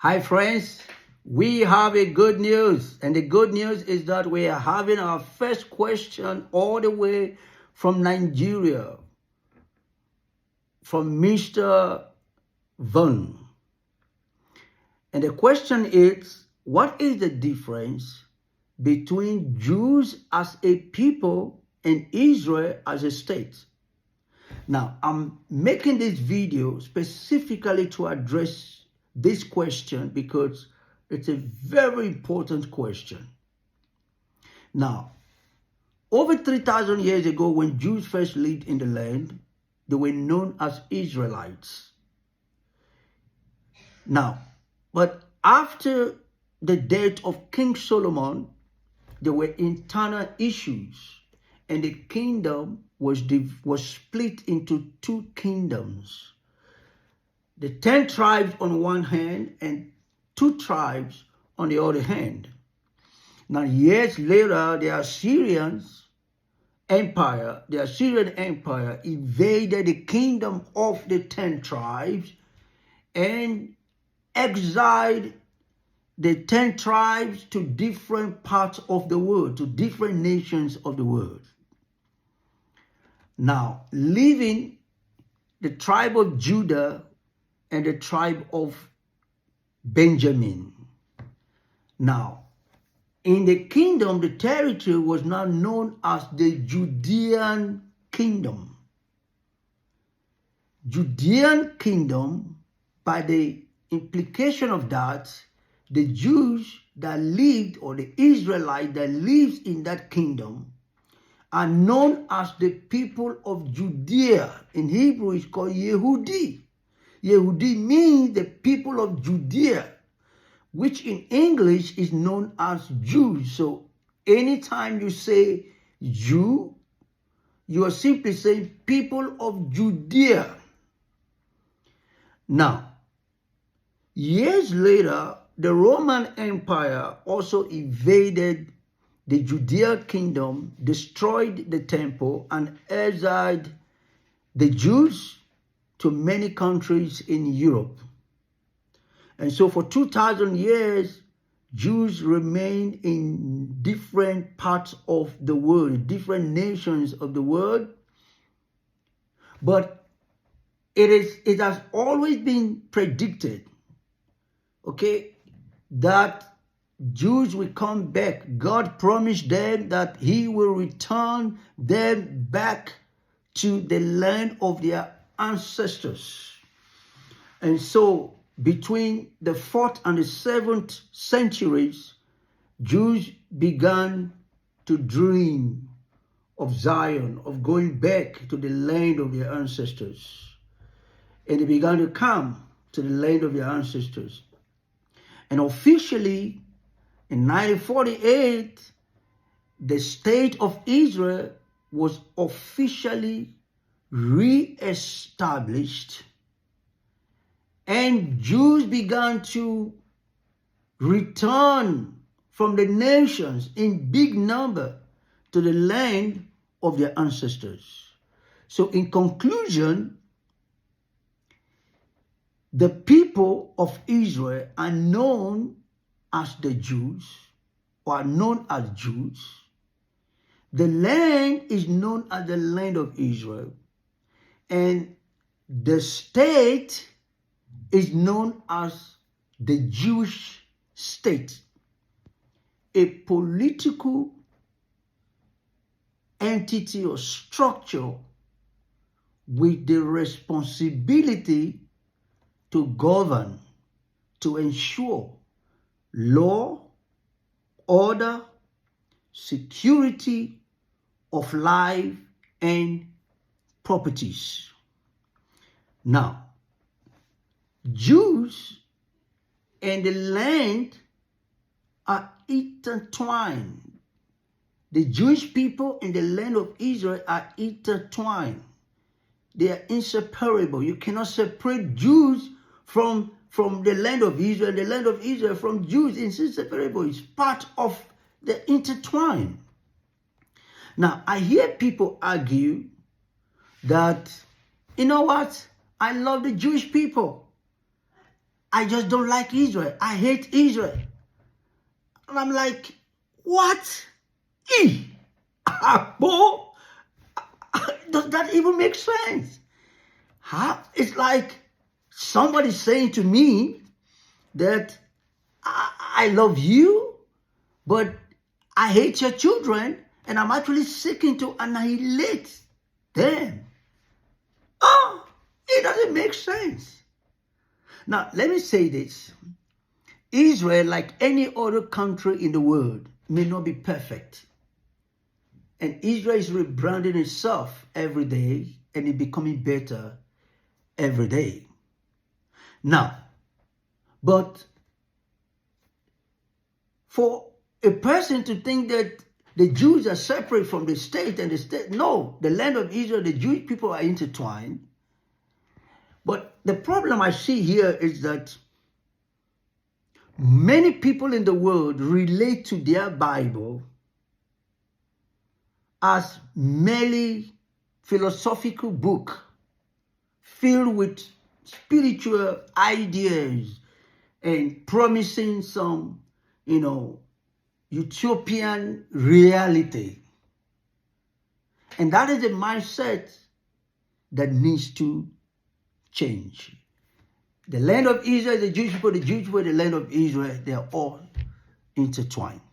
Hi friends, we have a good news, and the good news is that we are having our first question all the way from Nigeria, from Mr. Vun. And the question is, what is the difference between Jews as a people and Israel as a state? Now, I'm making this video specifically to address this question because it's a very important question. Now, over 3,000 years ago, when Jews first lived in the land, they were known as Israelites. Now, but after the death of King Solomon, there were internal issues, and the kingdom was split into two kingdoms. The 10 tribes on one hand and 2 tribes on the other hand. Now, years later, the Assyrian Empire invaded the kingdom of the 10 tribes and exiled the 10 tribes to different parts of the world, to different nations of the world. Now, leaving the tribe of Judah and the tribe of Benjamin. Now, in the kingdom, the territory was now known as the Judean kingdom. Judean kingdom, by the implication of that, the Jews that lived, or the Israelites that lived in that kingdom, are known as the people of Judea. In Hebrew, it's called Yehudi. Yehudi means the people of Judea, which in English is known as Jews. So anytime you say Jew, you are simply saying people of Judea. Now, years later, the Roman Empire also invaded the Judea kingdom, destroyed the temple, and exiled the Jews to many countries in Europe. And so for 2,000 years, Jews remained in different parts of the world, different nations of the world. But it has always been predicted, okay, that Jews will come back. God promised them that he will return them back to the land of their ancestors. And so between the 4th and the 7th centuries, Jews began to dream of Zion, of going back to the land of their ancestors. And they began to come to the land of their ancestors. And officially, in 1948, the state of Israel was officially re-established, and Jews began to return from the nations in big number to the land of their ancestors. So in conclusion, the people of Israel are known as the Jews, or are known as Jews. The land is known as the land of Israel, and the state is known as the Jewish state, a political entity or structure with the responsibility to govern, to ensure law, order, security of life and properties. Now, Jews and the land are intertwined. The Jewish people and the land of Israel are intertwined. They are inseparable. You cannot separate Jews from the land of Israel. The land of Israel from Jews is inseparable. It's part of the intertwine. Now, I hear people argue that, you know what? I love the Jewish people. I just don't like Israel. I hate Israel. And I'm like, what? Boy, does that even make sense? How? It's like somebody saying to me that I love you, but I hate your children, and I'm actually seeking to annihilate them. Oh, it doesn't make sense. Now, let me say this. Israel, like any other country in the world, may not be perfect. And Israel is rebranding itself every day, and it's becoming better every day. Now, but for a person to think that the Jews are separate from the state and the state, no, the land of Israel, the Jewish people are intertwined. But the problem I see here is that many people in the world relate to their Bible as merely philosophical book filled with spiritual ideas and promising some, utopian reality. And that is a mindset that needs to change. The land of Israel, the Jewish people, the land of Israel, they are all intertwined.